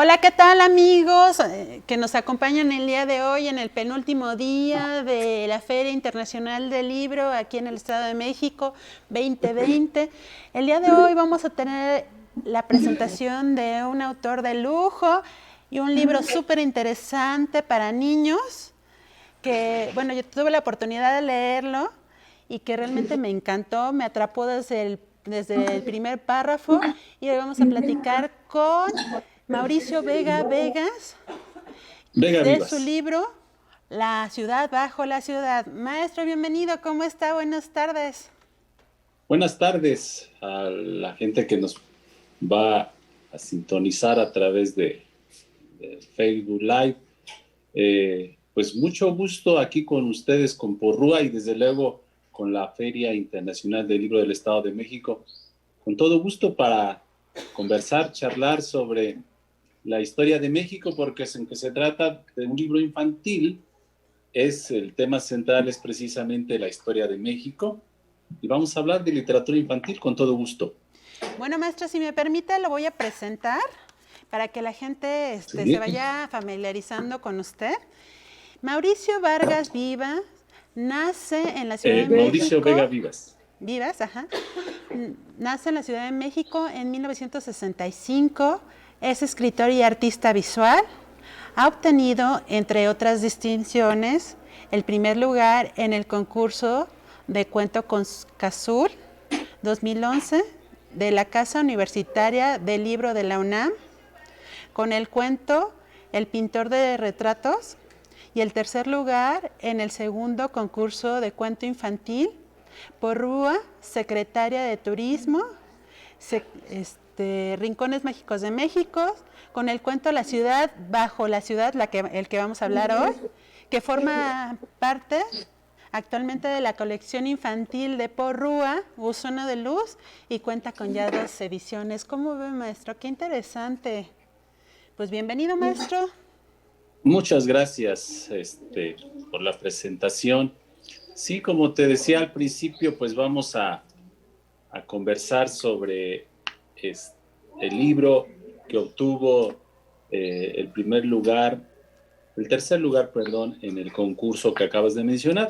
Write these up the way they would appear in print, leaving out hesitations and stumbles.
Hola, ¿qué tal amigos que nos acompañan el día de hoy en el penúltimo día de la Feria Internacional del Libro aquí en el Estado de México 2020? El día de hoy vamos a tener la presentación de un autor de lujo y un libro súper interesante para niños que, bueno, yo tuve la oportunidad de leerlo y que realmente me encantó, me atrapó desde el primer párrafo y hoy vamos a platicar con Mauricio Vega Vegas Vega de su Vivas. libro La ciudad bajo la ciudad. Maestro, bienvenido, ¿cómo está? Buenas tardes. Buenas tardes a la gente que nos va a sintonizar a través de Facebook Live. Pues mucho gusto aquí con ustedes, con Porrúa y desde luego con la Feria Internacional del Libro del Estado de México. Con todo gusto para conversar, charlar sobre la historia de México, porque aunque se trata de un libro infantil, el tema central es precisamente la historia de México. Y vamos a hablar de literatura infantil con todo gusto. Bueno, maestro, si me permite, lo voy a presentar para que la gente Sí. se vaya familiarizando con usted. Mauricio Vargas Vivas nace en la Ciudad de Mauricio México. Vega Vivas. Vivas, ajá. Nace en la Ciudad de México en 1965. Es escritor y artista visual. Ha obtenido, entre otras distinciones, el primer lugar en el concurso de cuento con Cazul 2011 de la Casa Universitaria del Libro de la UNAM, con el cuento El pintor de retratos, y el tercer lugar en el segundo concurso de cuento infantil Porrúa, secretaria de Turismo, Rincones Mágicos de México, con el cuento La ciudad bajo la ciudad, el que vamos a hablar hoy, que forma parte actualmente de la colección infantil de Porrúa, Gusano de Luz, y cuenta con ya 2 ediciones. ¿Cómo ve, maestro? Qué interesante. Pues bienvenido, maestro. Muchas gracias por la presentación. Sí, como te decía al principio, pues vamos a conversar sobre el libro que obtuvo el tercer lugar, perdón, en el concurso que acabas de mencionar.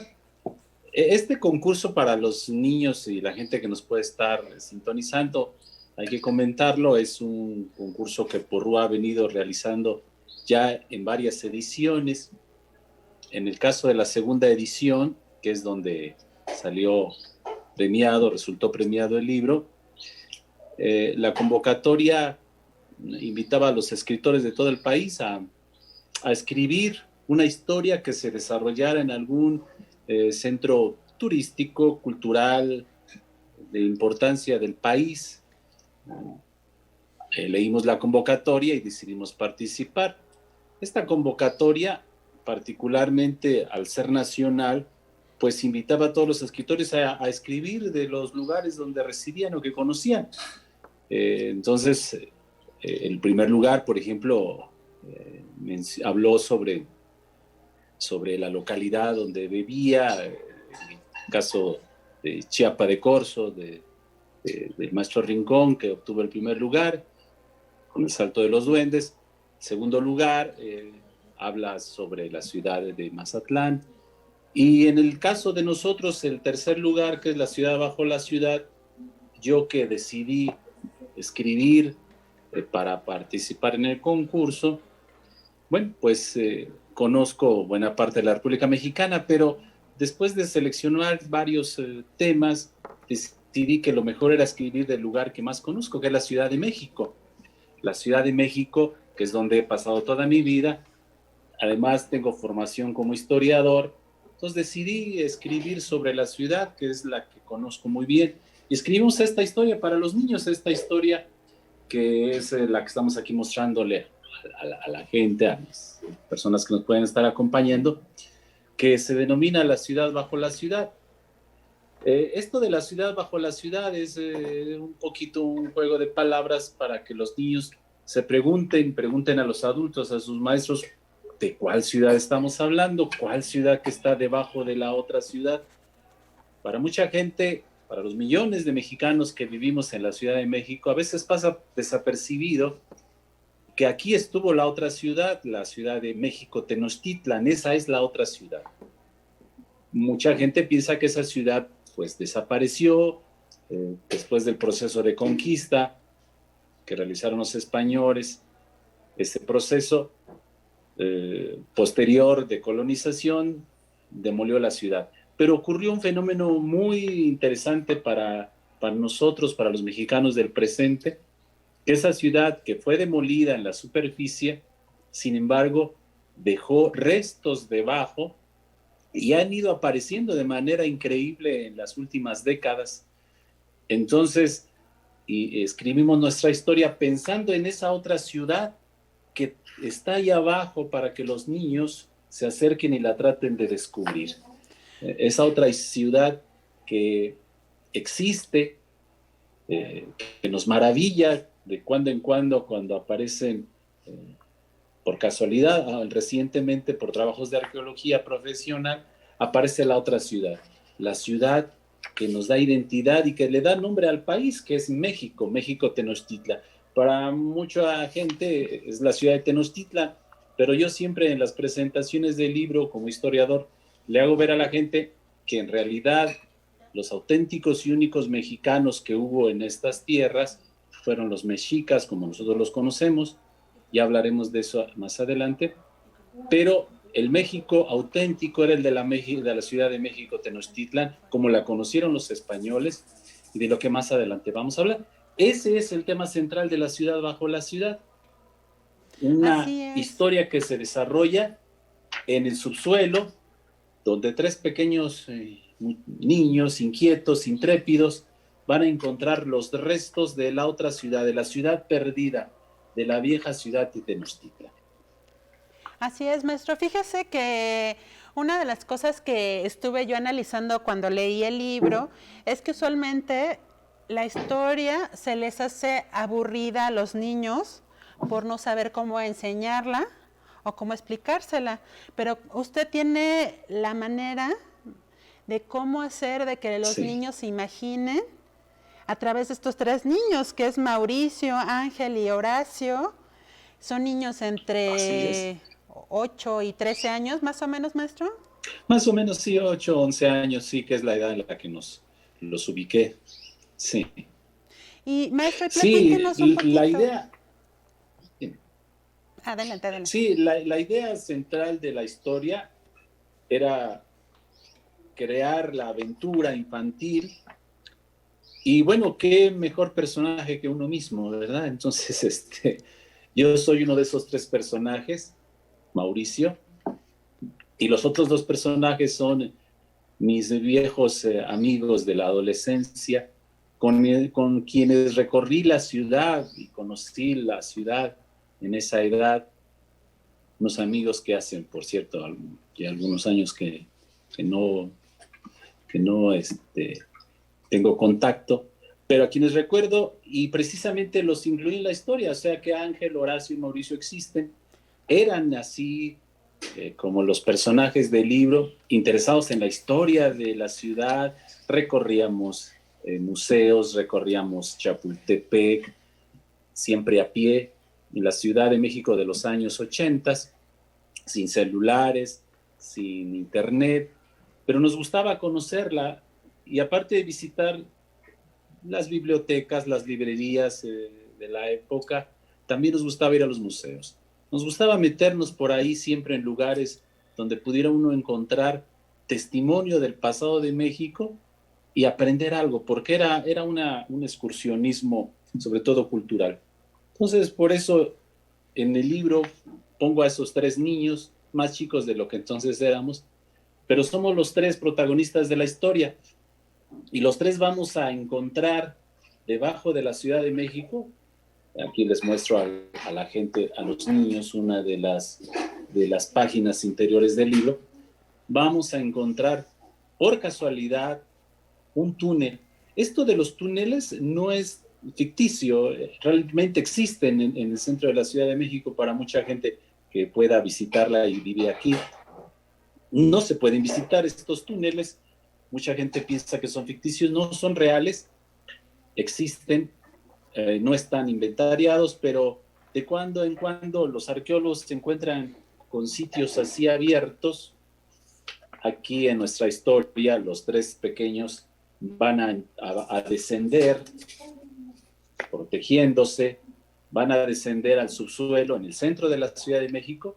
Este concurso para los niños y la gente que nos puede estar sintonizando, hay que comentarlo, es un concurso que Porrúa ha venido realizando ya en varias ediciones. En el caso de la segunda edición, que es donde salió resultó premiado el libro, la convocatoria invitaba a los escritores de todo el país a escribir una historia que se desarrollara en algún centro turístico, cultural, de importancia del país. Leímos la convocatoria y decidimos participar. Esta convocatoria, particularmente al ser nacional, pues invitaba a todos los escritores a escribir de los lugares donde residían o que conocían. Entonces, el primer lugar, por ejemplo, habló sobre la localidad donde vivía, en el caso de Chiapa de Corzo, del maestro Rincón, que obtuvo el primer lugar con el Salto de los Duendes. Segundo lugar, habla sobre la ciudad de Mazatlán. Y en el caso de nosotros, el tercer lugar, que es la ciudad bajo la ciudad, yo que decidí escribir para participar en el concurso, bueno, pues conozco buena parte de la República Mexicana, pero después de seleccionar varios temas, decidí que lo mejor era escribir del lugar que más conozco, que es la Ciudad de México. La Ciudad de México, que es donde he pasado toda mi vida. Además, tengo formación como historiador. Entonces decidí escribir sobre la ciudad, que es la que conozco muy bien. Y escribimos esta historia para los niños, esta historia que es la que estamos aquí mostrándole a la gente, a las personas que nos pueden estar acompañando, que se denomina La ciudad bajo la ciudad. Esto de la ciudad bajo la ciudad es un poquito un juego de palabras para que los niños se pregunten a los adultos, a sus maestros, de cuál ciudad estamos hablando, cuál ciudad que está debajo de la otra ciudad. Para mucha gente, para los millones de mexicanos que vivimos en la Ciudad de México, a veces pasa desapercibido que aquí estuvo la otra ciudad, la ciudad de México Tenochtitlan, esa es la otra ciudad. Mucha gente piensa que esa ciudad pues desapareció después del proceso de conquista que realizaron los españoles. Este proceso posterior de colonización demolió la ciudad. Pero ocurrió un fenómeno muy interesante para nosotros, para los mexicanos del presente, que esa ciudad que fue demolida en la superficie, sin embargo, dejó restos debajo y han ido apareciendo de manera increíble en las últimas décadas. Entonces, y escribimos nuestra historia pensando en esa otra ciudad que está ahí abajo para que los niños se acerquen y la traten de descubrir. Esa otra ciudad que existe, que nos maravilla de cuando en cuando aparecen por casualidad, recientemente por trabajos de arqueología profesional, aparece la otra ciudad, la ciudad que nos da identidad y que le da nombre al país, que es México, México Tenochtitlan. Para mucha gente es la ciudad de Tenochtitlan, pero yo siempre en las presentaciones del libro como historiador le hago ver a la gente que en realidad los auténticos y únicos mexicanos que hubo en estas tierras fueron los mexicas, como nosotros los conocemos, ya hablaremos de eso más adelante, pero el México auténtico era el de la Ciudad de México Tenochtitlan, como la conocieron los españoles, y de lo que más adelante vamos a hablar. Ese es el tema central de La ciudad bajo la ciudad. Una historia que se desarrolla en el subsuelo, donde tres pequeños niños inquietos, intrépidos, van a encontrar los restos de la otra ciudad, de la ciudad perdida, de la vieja ciudad de Tenochtitlan. Así es, maestro. Fíjese que una de las cosas que estuve yo analizando cuando leí el libro es que usualmente la historia se les hace aburrida a los niños por no saber cómo enseñarla o cómo explicársela, pero usted tiene la manera de cómo hacer de que los niños se imaginen a través de estos tres niños, que es Mauricio, Ángel y Horacio. Son niños entre 8 y 13 años, más o menos, maestro. Más o menos, sí, 8, 11 años, sí, que es la edad en la que los ubiqué. Sí. Y maestro, platíquenos un poquito. La idea... Adelante. Sí, la idea central de la historia era crear la aventura infantil y bueno, qué mejor personaje que uno mismo, ¿verdad? Entonces, yo soy uno de esos tres personajes, Mauricio, y los otros dos personajes son mis viejos amigos de la adolescencia, con quienes recorrí la ciudad y conocí la ciudad en esa edad, unos amigos que hacen, por cierto, ya algunos años que no tengo contacto, pero a quienes recuerdo y precisamente los incluí en la historia, o sea que Ángel, Horacio y Mauricio existen, eran así como los personajes del libro, interesados en la historia de la ciudad, recorríamos museos, recorríamos Chapultepec, siempre a pie, en la Ciudad de México de los años 80, sin celulares, sin internet, pero nos gustaba conocerla y aparte de visitar las bibliotecas, las librerías de la época, también nos gustaba ir a los museos. Nos gustaba meternos por ahí siempre en lugares donde pudiera uno encontrar testimonio del pasado de México y aprender algo, porque era un excursionismo, sobre todo cultural. Entonces, por eso en el libro pongo a esos tres niños, más chicos de lo que entonces éramos, pero somos los tres protagonistas de la historia y los tres vamos a encontrar debajo de la Ciudad de México, aquí les muestro a la gente, a los niños, una de las páginas interiores del libro, vamos a encontrar por casualidad un túnel. Esto de los túneles no es ficticio, realmente existen en el centro de la Ciudad de México para mucha gente que pueda visitarla y vive aquí. No se pueden visitar estos túneles, mucha gente piensa que son ficticios, no son reales, existen, no están inventariados, pero de cuando en cuando los arqueólogos se encuentran con sitios así abiertos. Aquí en nuestra historia, los tres pequeños van a descender, protegiéndose, van a descender al subsuelo en el centro de la Ciudad de México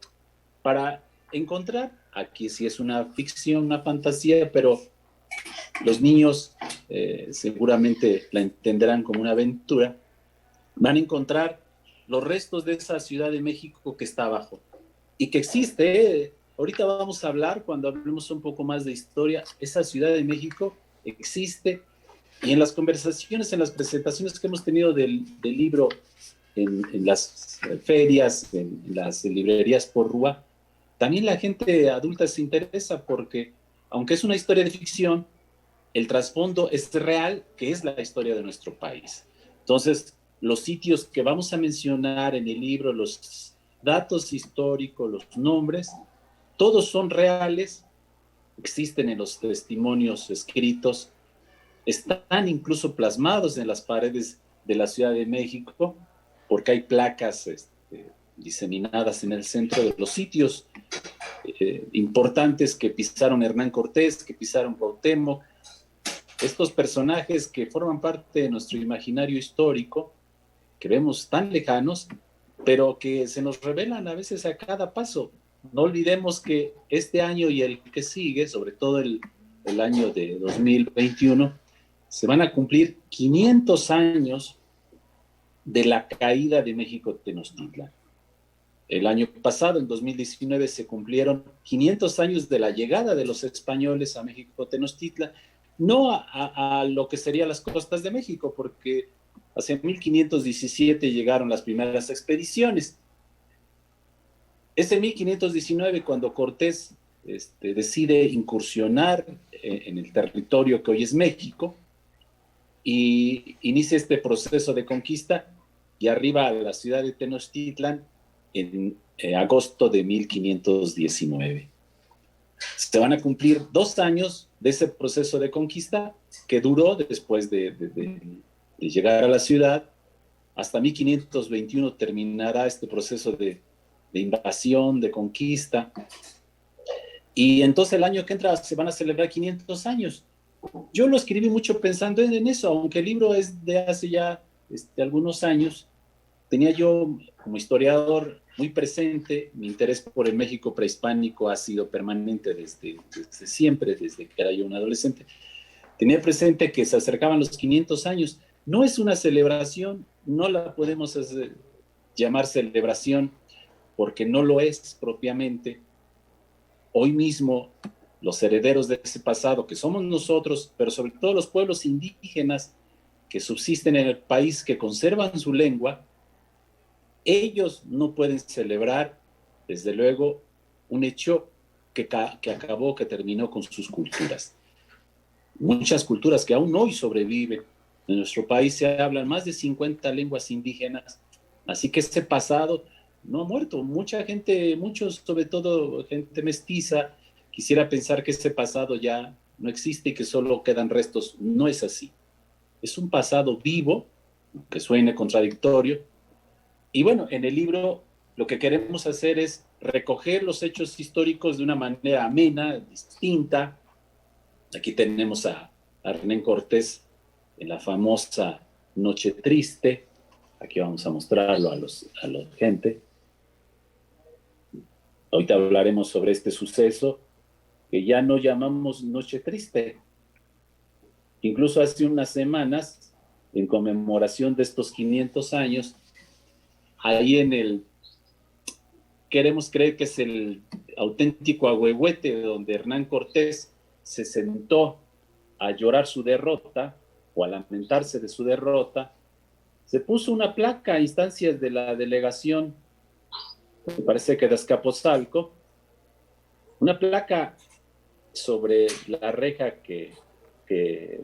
para encontrar, aquí sí es una ficción, una fantasía, pero los niños seguramente la entenderán como una aventura, van a encontrar los restos de esa Ciudad de México que está abajo y que existe. Ahorita vamos a hablar, cuando hablemos un poco más de historia, esa Ciudad de México existe, y en las conversaciones, en las presentaciones que hemos tenido del libro en las ferias, en las librerías por Rúa, también la gente adulta se interesa porque, aunque es una historia de ficción, el trasfondo es real, que es la historia de nuestro país. Entonces, los sitios que vamos a mencionar en el libro, los datos históricos, los nombres, todos son reales, existen en los testimonios escritos, están incluso plasmados en las paredes de la Ciudad de México, porque hay placas diseminadas en el centro de los sitios importantes que pisaron Hernán Cortés, que pisaron Cuauhtémoc, estos personajes que forman parte de nuestro imaginario histórico, que vemos tan lejanos, pero que se nos revelan a veces a cada paso. No olvidemos que este año y el que sigue, sobre todo el año de 2021, se van a cumplir 500 años de la caída de México Tenochtitlan. El año pasado, en 2019, se cumplieron 500 años de la llegada de los españoles a México Tenochtitlan, no a lo que serían las costas de México, porque hacia 1517 llegaron las primeras expediciones. Es en 1519 cuando Cortés decide incursionar en el territorio que hoy es México y inicia este proceso de conquista y arriba a la ciudad de Tenochtitlan en agosto de 1519. Se van a cumplir 2 años de ese proceso de conquista que duró después de llegar a la ciudad. Hasta 1521 terminará este proceso de invasión, de conquista. Y entonces el año que entra se van a celebrar 500 años. Yo lo escribí mucho pensando en eso, aunque el libro es de hace ya algunos años. Tenía yo como historiador muy presente, mi interés por el México prehispánico ha sido permanente desde siempre, desde que era yo un adolescente. Tenía presente que se acercaban los 500 años. No es una celebración, no la podemos llamar celebración porque no lo es propiamente. Hoy mismo los herederos de ese pasado, que somos nosotros, pero sobre todo los pueblos indígenas que subsisten en el país, que conservan su lengua, ellos no pueden celebrar, desde luego, un hecho que acabó, que terminó con sus culturas. Muchas culturas que aún hoy sobreviven. En nuestro país se hablan más de 50 lenguas indígenas, así que ese pasado no ha muerto. Mucha gente, muchos, sobre todo gente mestiza, quisiera pensar que ese pasado ya no existe y que solo quedan restos. No es así. Es un pasado vivo, que suene contradictorio. Y bueno, en el libro lo que queremos hacer es recoger los hechos históricos de una manera amena, distinta. Aquí tenemos a Hernán Cortés en la famosa Noche Triste. Aquí vamos a mostrarlo a la gente. Ahorita hablaremos sobre este suceso que ya no llamamos Noche Triste. Incluso hace unas semanas, en conmemoración de estos 500 años, ahí queremos creer que es el auténtico Ahuehuete, donde Hernán Cortés se sentó a llorar su derrota o a lamentarse de su derrota. Se puso una placa a instancias de la delegación, me parece que de Azcapotzalco, una placa sobre la reja que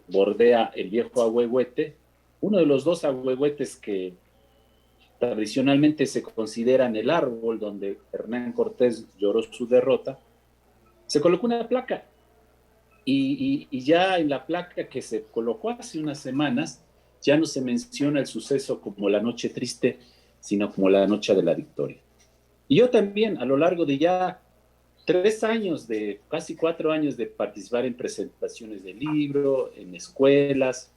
bordea el viejo Ahuehuete, uno de los 2 ahuehuetes que tradicionalmente se consideran el árbol donde Hernán Cortés lloró su derrota. Se colocó una placa y ya en la placa que se colocó hace unas semanas ya no se menciona el suceso como la Noche Triste, sino como la noche de la victoria. Y yo también, a lo largo de ya 3 años, casi 4 años de participar en presentaciones de libro, en escuelas,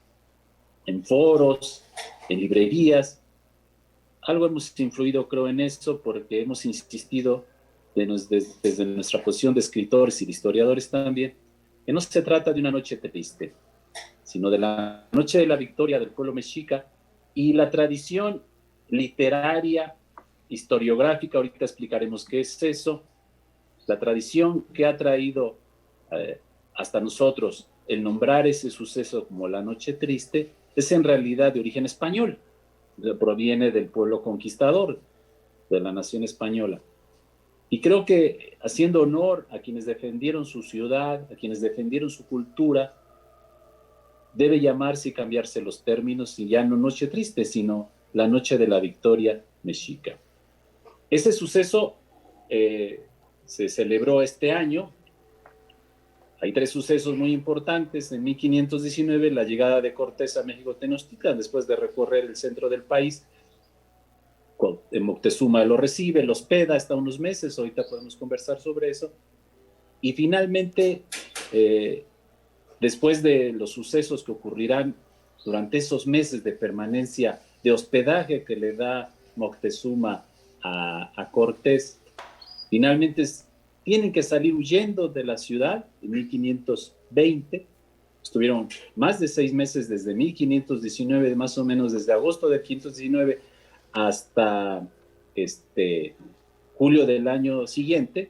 en foros, en librerías, algo hemos influido, creo, en eso, porque hemos insistido desde nuestra posición de escritores y de historiadores también, que no se trata de una noche triste, sino de la noche de la victoria del pueblo mexica y la tradición literaria, historiográfica, ahorita explicaremos qué es eso, la tradición que ha traído hasta nosotros el nombrar ese suceso como la noche triste, es en realidad de origen español, proviene del pueblo conquistador, de la nación española. Y creo que haciendo honor a quienes defendieron su ciudad, a quienes defendieron su cultura, debe llamarse y cambiarse los términos, y ya no noche triste, sino la noche de la victoria mexica. Ese suceso se celebró este año. Hay 3 sucesos muy importantes. En 1519, la llegada de Cortés a México Tenochtitlan, después de recorrer el centro del país. Moctezuma lo recibe, lo hospeda hasta unos meses, ahorita podemos conversar sobre eso. Y finalmente, después de los sucesos que ocurrirán durante esos meses de permanencia, de hospedaje que le da Moctezuma a Cortés, finalmente tienen que salir huyendo de la ciudad en 1520. Estuvieron más de 6 meses desde 1519, más o menos desde agosto de 1519 hasta julio del año siguiente,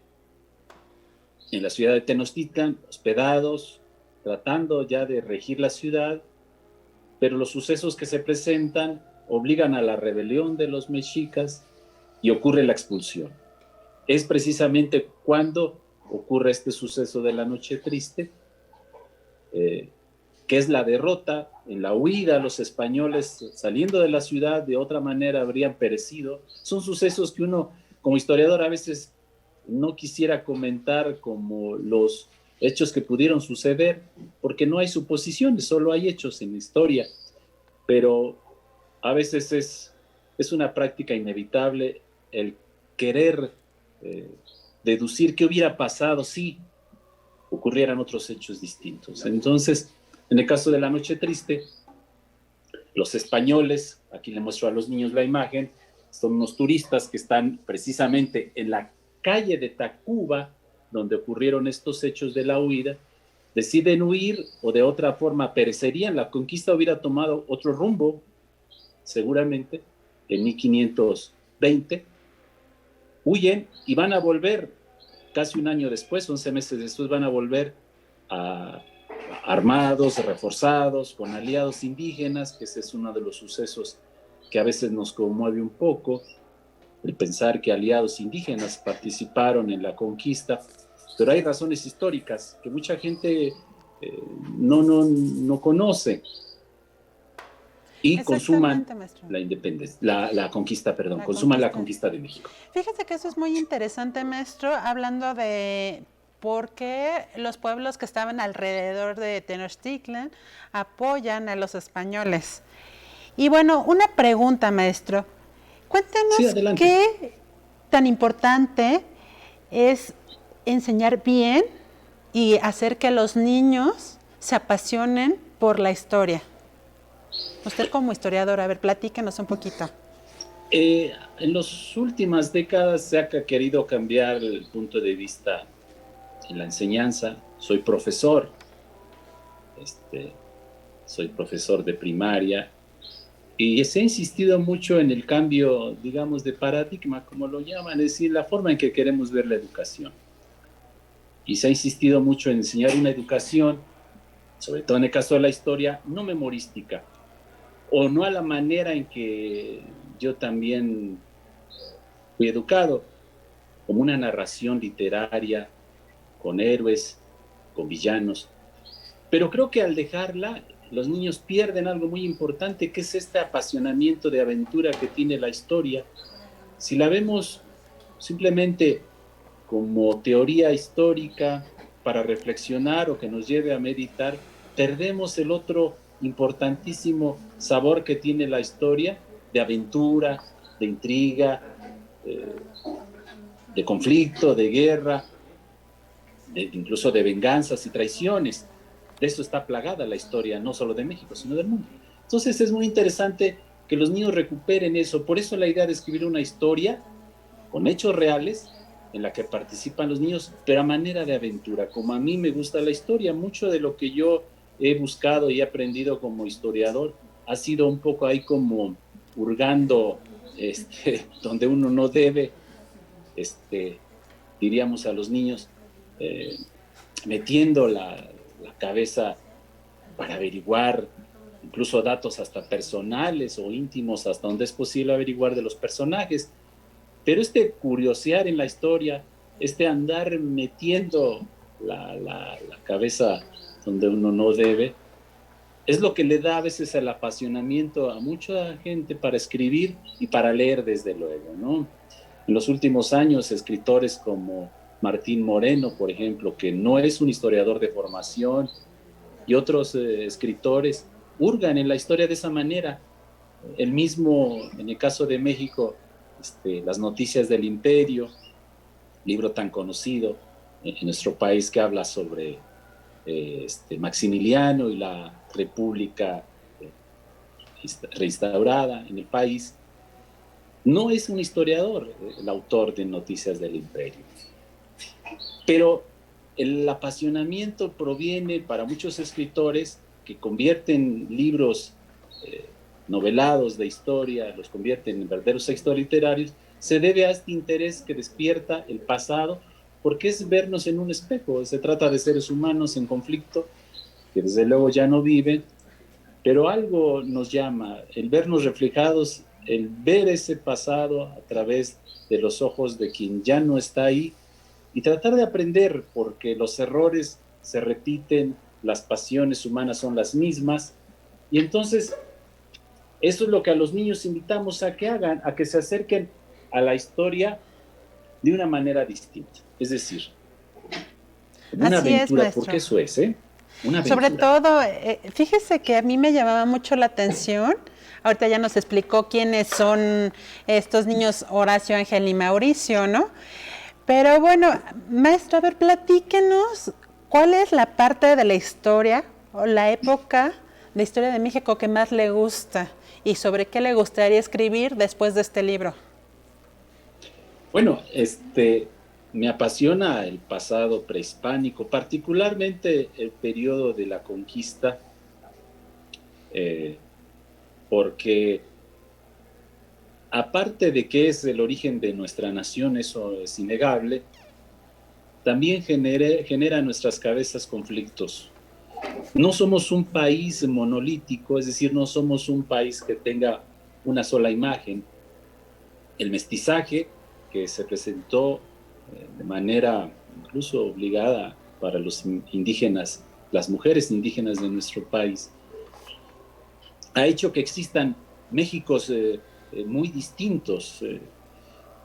en la ciudad de Tenochtitlan, hospedados, tratando ya de regir la ciudad, pero los sucesos que se presentan obligan a la rebelión de los mexicas y ocurre la expulsión. Es precisamente cuando ocurre este suceso de la noche triste, que es la derrota, en la huida. Los españoles saliendo de la ciudad de otra manera habrían perecido. Son sucesos que uno como historiador a veces no quisiera comentar como los hechos que pudieron suceder, porque no hay suposiciones, solo hay hechos en la historia, pero a veces es una práctica inevitable el querer deducir qué hubiera pasado si ocurrieran otros hechos distintos. Entonces, en el caso de la noche triste, los españoles, aquí le muestro a los niños la imagen, son unos turistas que están precisamente en la calle de Tacuba, donde ocurrieron estos hechos de la huida, deciden huir o de otra forma perecerían, la conquista hubiera tomado otro rumbo, seguramente, en 1520, huyen y van a volver casi un año después, 11 meses después, van a volver armados, reforzados, con aliados indígenas, que ese es uno de los sucesos que a veces nos conmueve un poco, el pensar que aliados indígenas participaron en la conquista, pero hay razones históricas que mucha gente no conoce y consuman la independencia, la conquista, perdón, consuman la conquista de México. Fíjese que eso es muy interesante, maestro, hablando de por qué los pueblos que estaban alrededor de Tenochtitlan apoyan a los españoles. Y bueno, una pregunta, maestro. Cuéntanos qué tan importante es enseñar bien y hacer que los niños se apasionen por la historia. Usted como historiador, a ver, platíquenos un poquito. En las últimas décadas se ha querido cambiar el punto de vista en la enseñanza. Soy profesor de primaria, y se ha insistido mucho en el cambio, digamos, de paradigma, como lo llaman, es decir, la forma en que queremos ver la educación. Y se ha insistido mucho en enseñar una educación, sobre todo en el caso de la historia, no memorística, o no a la manera en que yo también fui educado, como una narración literaria, con héroes, con villanos. Pero creo que al dejarla, los niños pierden algo muy importante, que es este apasionamiento de aventura que tiene la historia. Si la vemos simplemente como teoría histórica para reflexionar o que nos lleve a meditar, perdemos el otro importantísimo sabor que tiene la historia, de aventura, de intriga, de conflicto, de guerra, incluso de venganzas y traiciones. De eso está plagada la historia, no solo de México, sino del mundo. Entonces es muy interesante que los niños recuperen eso. Por eso la idea de escribir una historia con hechos reales en la que participan los niños, pero a manera de aventura. Como a mí me gusta la historia, mucho de lo que yo he buscado y he aprendido como historiador ha sido un poco ahí como hurgando donde uno no debe, diríamos a los niños, metiendo la cabeza para averiguar incluso datos hasta personales o íntimos, hasta donde es posible averiguar de los personajes. Pero curiosear en la historia, andar metiendo la cabeza donde uno no debe, es lo que le da a veces el apasionamiento a mucha gente para escribir y para leer, desde luego, ¿no? En los últimos años, escritores como Martín Moreno, por ejemplo, que no es un historiador de formación, y otros escritores hurgan en la historia de esa manera. El mismo, en el caso de México, Las Noticias del Imperio, libro tan conocido en nuestro país, que habla sobre Maximiliano y la República reinstaurada en el país. No es un historiador el autor de Noticias del Imperio, pero el apasionamiento proviene para muchos escritores que convierten libros novelados de historia, los convierten en verdaderos textos literarios, se debe a este interés que despierta el pasado, porque es vernos en un espejo. Se trata de seres humanos en conflicto, que desde luego ya no viven, pero algo nos llama, el vernos reflejados, el ver ese pasado a través de los ojos de quien ya no está ahí, y tratar de aprender, porque los errores se repiten, las pasiones humanas son las mismas, y entonces eso es lo que a los niños invitamos a que hagan, a que se acerquen a la historia de una manera distinta. Es decir, una Así aventura, es, porque eso es, una aventura. Sobre todo, fíjese que a mí me llamaba mucho la atención. Ahorita ya nos explicó quiénes son estos niños, Horacio, Ángel y Mauricio, ¿no? Pero bueno, maestro, a ver, platíquenos cuál es la parte de la historia o la época de historia de México que más le gusta y sobre qué le gustaría escribir después de este libro. Bueno, me apasiona el pasado prehispánico, particularmente el periodo de la conquista, porque aparte de que es el origen de nuestra nación, eso es innegable, también genera en nuestras cabezas conflictos. No somos un país monolítico, es decir, no somos un país que tenga una sola imagen. El mestizaje, que se presentó de manera incluso obligada para los indígenas, las mujeres indígenas de nuestro país, ha hecho que existan Méxicos muy distintos,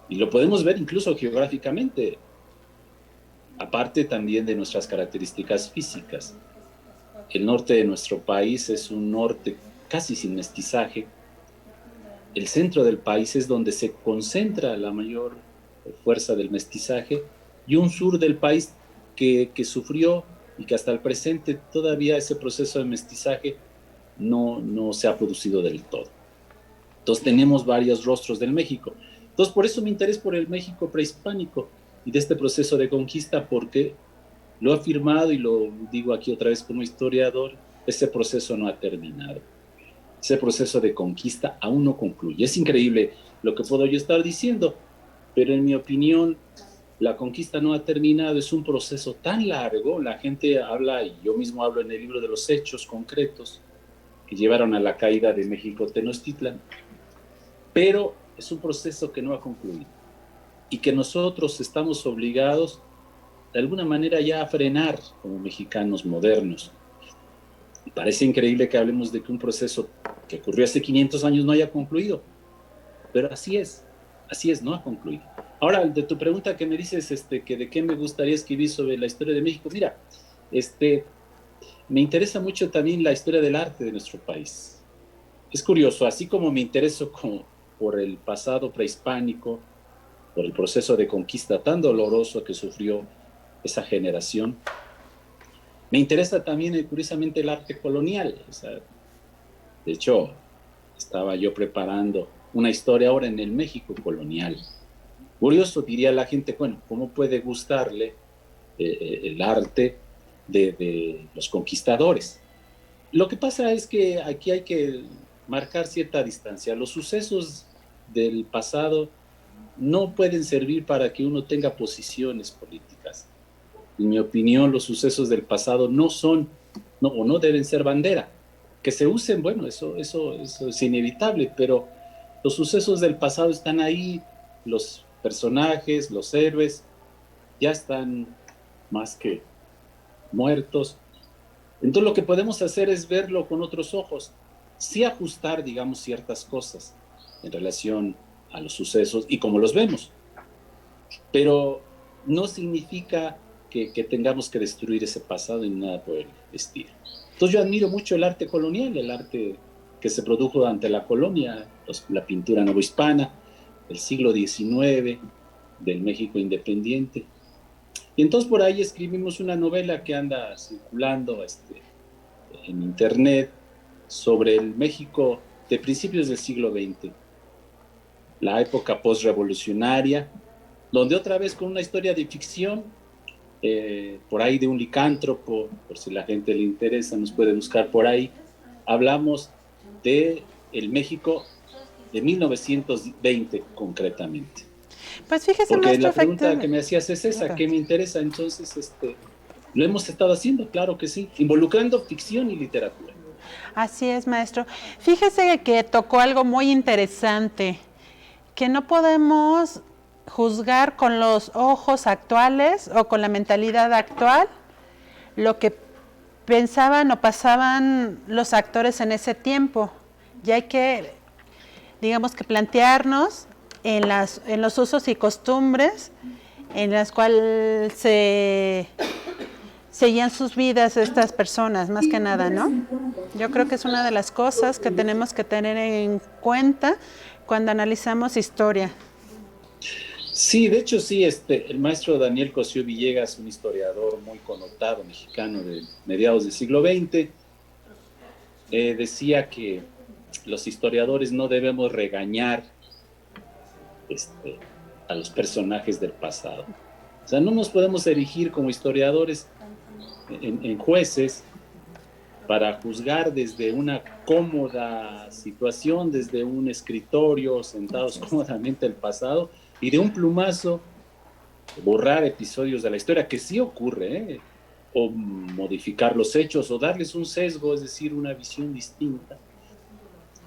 y lo podemos ver incluso geográficamente, aparte también de nuestras características físicas. El norte de nuestro país es un norte casi sin mestizaje. El centro del país es donde se concentra la mayor fuerza del mestizaje, y un sur del país que sufrió y que hasta el presente todavía ese proceso de mestizaje no se ha producido del todo. Entonces tenemos varios rostros del México. Entonces por eso mi interés por el México prehispánico y de este proceso de conquista, porque lo he afirmado y lo digo aquí otra vez como historiador, ese proceso no ha terminado. Ese proceso de conquista aún no concluye. Es increíble lo que puedo yo estar diciendo, pero en mi opinión la conquista no ha terminado. Es un proceso tan largo. La gente habla, y yo mismo hablo en el libro, de los hechos concretos que llevaron a la caída de México Tenochtitlan, pero es un proceso que no ha concluido y que nosotros estamos obligados de alguna manera ya a frenar como mexicanos modernos. Y parece increíble que hablemos de que un proceso que ocurrió hace 500 años no haya concluido, pero así es, no ha concluido. Ahora, de tu pregunta que me dices, que de qué me gustaría escribir sobre la historia de México, mira, me interesa mucho también la historia del arte de nuestro país. Es curioso, así como me intereso por el pasado prehispánico, por el proceso de conquista tan doloroso que sufrió esa generación. Me interesa también, curiosamente, el arte colonial. O sea, de hecho, estaba yo preparando una historia ahora en el México colonial. Curioso, diría la gente, bueno, ¿cómo puede gustarle el arte de los conquistadores? Lo que pasa es que aquí hay que marcar cierta distancia. Los sucesos del pasado no pueden servir para que uno tenga posiciones políticas. En mi opinión, los sucesos del pasado no son, o no deben ser bandera. Que se usen, bueno, eso es inevitable, pero los sucesos del pasado están ahí, los personajes, los héroes, ya están más que muertos. Entonces lo que podemos hacer es verlo con otros ojos, sí ajustar, digamos, ciertas cosas en relación a los sucesos y cómo los vemos, pero no significa que tengamos que destruir ese pasado ni nada por el estilo. Entonces yo admiro mucho el arte colonial, el arte que se produjo durante la colonia, la pintura novohispana, el siglo XIX, del México independiente. Y entonces por ahí escribimos una novela que anda circulando en internet sobre el México de principios del siglo XX, la época postrevolucionaria, donde otra vez con una historia de ficción, por ahí de un licántropo, por si la gente le interesa, nos puede buscar por ahí, hablamos de el México de 1920 concretamente. Pues fíjese, porque maestro, la pregunta que me hacías es esa, ¿qué me interesa? Entonces, lo hemos estado haciendo, claro que sí, involucrando ficción y literatura. Así es, maestro. Fíjese que tocó algo muy interesante, que no podemos juzgar con los ojos actuales o con la mentalidad actual lo que pensaban o pasaban los actores en ese tiempo. Y hay que, digamos, que plantearnos en los usos y costumbres en las cuales seguían sus vidas estas personas, más que nada, ¿no? Yo creo que es una de las cosas que tenemos que tener en cuenta cuando analizamos historia. Sí, de hecho sí, el maestro Daniel Cosío Villegas, un historiador muy connotado mexicano de mediados del siglo XX, decía que los historiadores no debemos regañar a los personajes del pasado. O sea, no nos podemos erigir como historiadores en jueces para juzgar desde una cómoda situación, desde un escritorio, sentados cómodamente el pasado, y de un plumazo borrar episodios de la historia, que sí ocurre, o modificar los hechos, o darles un sesgo, es decir, una visión distinta,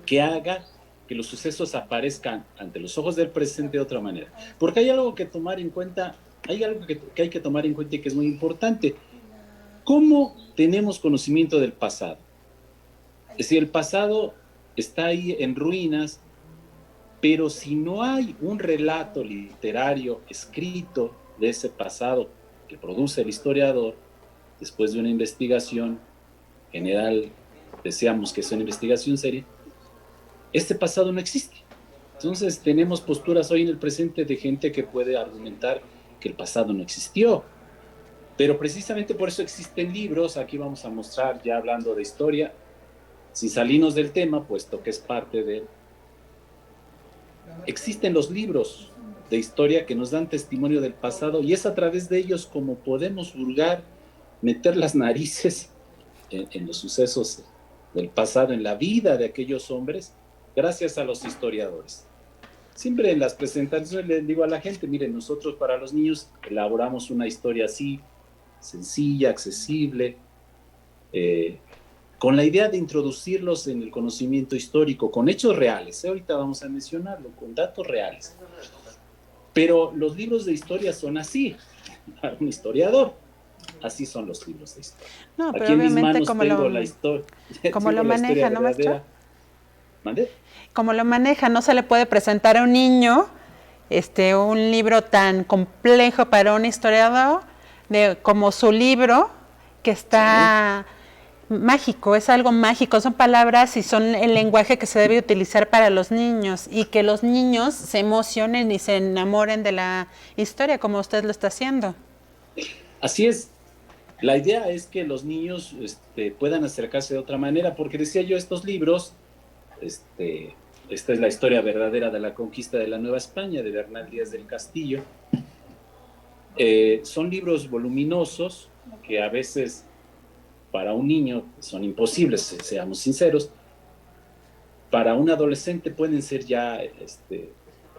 que haga que los sucesos aparezcan ante los ojos del presente de otra manera. Porque hay algo que tomar en cuenta, hay algo que hay que tomar en cuenta y que es muy importante. ¿Cómo tenemos conocimiento del pasado? Es decir, el pasado está ahí en ruinas, pero si no hay un relato literario escrito de ese pasado que produce el historiador, después de una investigación general, deseamos que sea una investigación seria, este pasado no existe. Entonces tenemos posturas hoy en el presente de gente que puede argumentar que el pasado no existió, pero precisamente por eso existen libros. Aquí vamos a mostrar, ya hablando de historia, sin salirnos del tema, puesto que es parte de... Existen los libros de historia que nos dan testimonio del pasado, y es a través de ellos como podemos hurgar, meter las narices en los sucesos del pasado, en la vida de aquellos hombres, gracias a los historiadores. Siempre en las presentaciones les digo a la gente, miren, nosotros para los niños elaboramos una historia así, sencilla, accesible, con la idea de introducirlos en el conocimiento histórico, con hechos reales, ahorita vamos a mencionarlo, con datos reales. Pero los libros de historia son así, para un historiador, así son los libros de historia. No, pero aquí en mis manos como tengo la historia. Como lo maneja, ¿no, maestro? ¿Mande? Como lo maneja, no se le puede presentar a un niño un libro tan complejo para un historiador como su libro, que está mágico, es algo mágico, son palabras y son el lenguaje que se debe utilizar para los niños y que los niños se emocionen y se enamoren de la historia como usted lo está haciendo. Así es. La idea es que los niños puedan acercarse de otra manera, porque decía yo, estos libros, esta es la historia verdadera de la conquista de la Nueva España, de Bernal Díaz del Castillo. Son libros voluminosos que a veces para un niño son imposibles, seamos sinceros. Para un adolescente pueden ser ya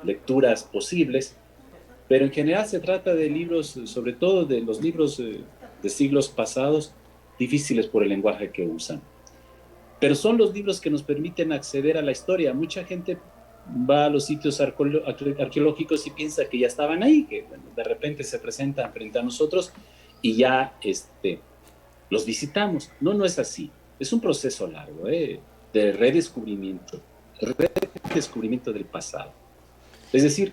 lecturas posibles, pero en general se trata de libros, sobre todo de los libros de siglos pasados, difíciles por el lenguaje que usan. Pero son los libros que nos permiten acceder a la historia. Mucha gente va a los sitios arqueológicos y piensa que ya estaban ahí, que bueno, de repente se presentan frente a nosotros y ya los visitamos. No, no es así. Es un proceso largo, de redescubrimiento del pasado. Es decir,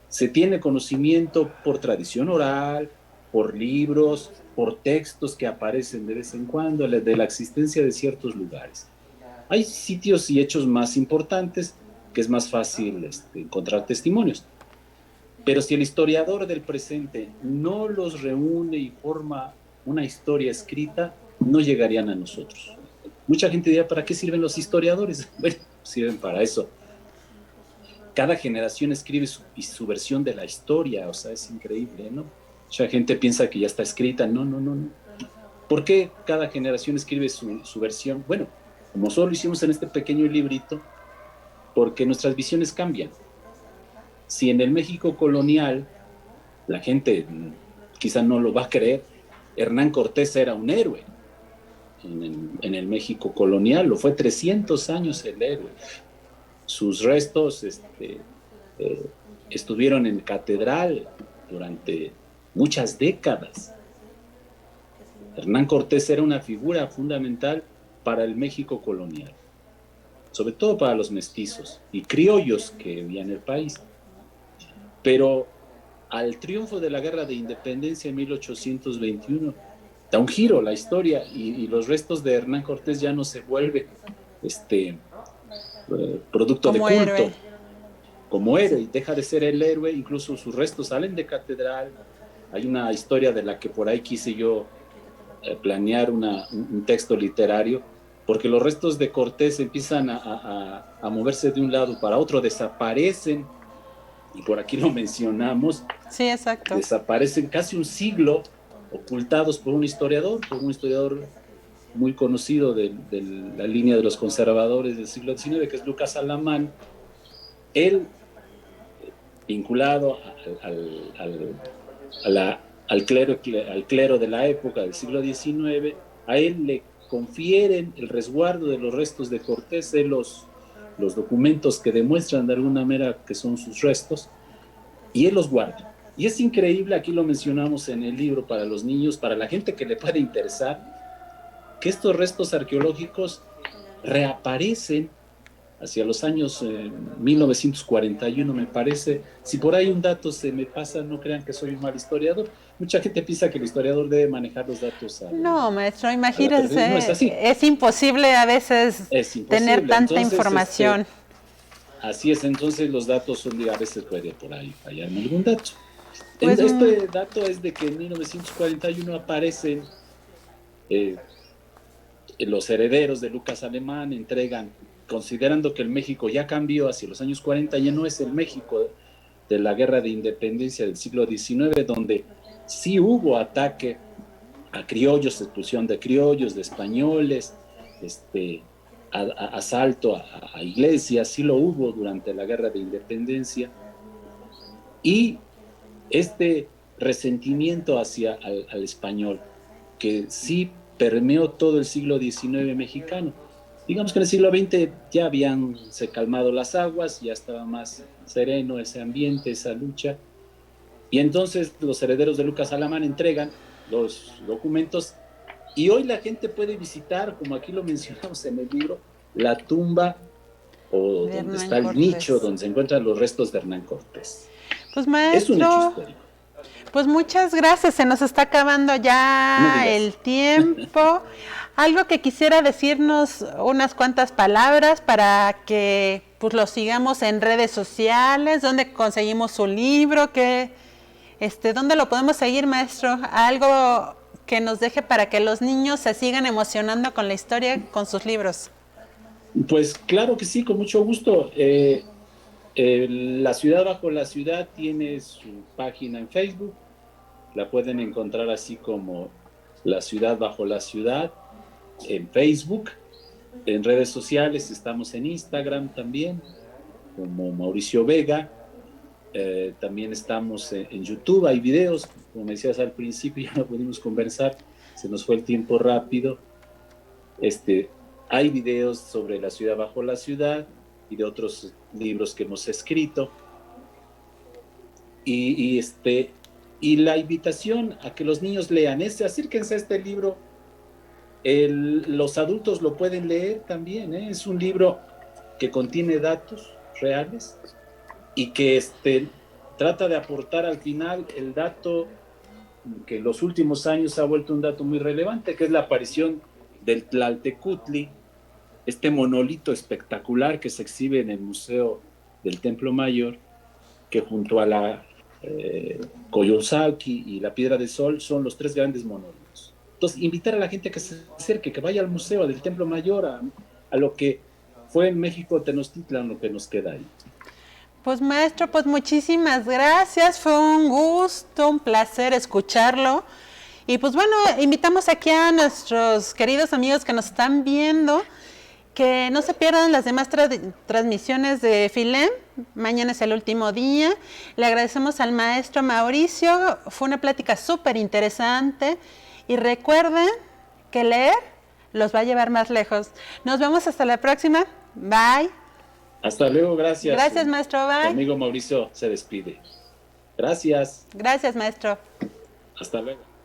se tiene conocimiento por tradición oral, por libros, por textos que aparecen de vez en cuando, de la existencia de ciertos lugares. Hay sitios y hechos más importantes que es más fácil encontrar testimonios. Pero si el historiador del presente no los reúne y forma una historia escrita, no llegarían a nosotros. Mucha gente dirá, ¿para qué sirven los historiadores? Bueno, sirven para eso. Cada generación escribe su versión de la historia, o sea, es increíble, ¿no? Mucha gente piensa que ya está escrita. No. ¿Por qué cada generación escribe su versión? Bueno, como solo hicimos en este pequeño librito, porque nuestras visiones cambian. Si en el México colonial, la gente quizá no lo va a creer, Hernán Cortés era un héroe. En el México colonial lo fue 300 años el héroe. Sus restos estuvieron en catedral durante muchas décadas. Hernán Cortés era una figura fundamental para el México colonial, sobre todo para los mestizos y criollos que vivían en el país. Pero al triunfo de la Guerra de Independencia en 1821, da un giro la historia y los restos de Hernán Cortés ya no se vuelven producto como de culto, héroe. Como héroe, y deja de ser el héroe, incluso sus restos salen de catedral. Hay una historia de la que por ahí quise yo planear un texto literario, porque los restos de Cortés empiezan a moverse de un lado para otro, desaparecen, y por aquí lo mencionamos. Sí, exacto. Desaparecen casi un siglo, ocultados por un historiador muy conocido de la línea de los conservadores del siglo XIX, que es Lucas Alamán. Él, vinculado al clero de la época del siglo XIX, a él le confieren el resguardo de los restos de Cortés, de los documentos que demuestran de alguna manera que son sus restos, y él los guarda. Y es increíble, aquí lo mencionamos en el libro para los niños, para la gente que le puede interesar, que estos restos arqueológicos reaparecen hacia los años 1941, me parece. Si por ahí un dato se me pasa, no crean que soy un mal historiador. Mucha gente piensa que el historiador debe manejar los datos. No, maestro, imagínense, no es así. Es imposible a veces tener tanta información. Así es, entonces los datos son, a veces puede por ahí fallarme algún dato. Pues, este dato es de que en 1941 aparecen los herederos de Lucas Alamán, entregan, considerando que el México ya cambió hacia los años 40, ya no es el México de la Guerra de Independencia del siglo XIX, donde sí hubo ataque a criollos, expulsión de criollos, de españoles, asalto a iglesias, sí lo hubo durante la Guerra de Independencia, y este resentimiento hacia al español, que sí permeó todo el siglo XIX mexicano. Digamos que en el siglo XX ya se calmado las aguas, ya estaba más sereno ese ambiente, esa lucha, y entonces los herederos de Lucas Alamán entregan los documentos, y hoy la gente puede visitar, como aquí lo mencionamos en el libro, la tumba o donde está el nicho donde se encuentran los restos de Hernán Cortés. Pues maestro, es un hecho histórico. Pues muchas gracias, se nos está acabando ya el tiempo. Algo que quisiera decirnos unas cuantas palabras para que pues lo sigamos en redes sociales, dónde conseguimos su libro, dónde lo podemos seguir, maestro. Algo que nos deje para que los niños se sigan emocionando con la historia, con sus libros. Pues claro que sí, con mucho gusto. La Ciudad Bajo la Ciudad tiene su página en Facebook, la pueden encontrar así como La Ciudad Bajo la Ciudad en Facebook. En redes sociales estamos en Instagram también, como Mauricio Vega. También estamos en YouTube, hay videos, como me decías al principio, ya no pudimos conversar, se nos fue el tiempo rápido. Hay videos sobre La Ciudad Bajo la Ciudad y de otros libros que hemos escrito. Y la invitación a que los niños lean acérquense a este libro. Los adultos lo pueden leer también, ¿eh? Es un libro que contiene datos reales y que trata de aportar al final el dato que en los últimos años se ha vuelto un dato muy relevante, que es la aparición del Tlaltecutli, este monolito espectacular que se exhibe en el Museo del Templo Mayor, que junto a la Coyolxauhqui y la Piedra del Sol son los 3 grandes monolitos. Entonces, invitar a la gente a que se acerque, que vaya al Museo del Templo Mayor, a lo que fue en México Tenochtitlan, lo que nos queda ahí. Pues maestro, pues muchísimas gracias, fue un gusto, un placer escucharlo. Y pues bueno, invitamos aquí a nuestros queridos amigos que nos están viendo, que no se pierdan las demás transmisiones de FILEM. Mañana es el último día. Le agradecemos al maestro Mauricio, fue una plática súper interesante. Y recuerden que leer los va a llevar más lejos. Nos vemos hasta la próxima. Bye. Hasta luego, gracias. Gracias, maestro. Bye. Tu amigo Mauricio se despide. Gracias. Gracias, maestro. Hasta luego.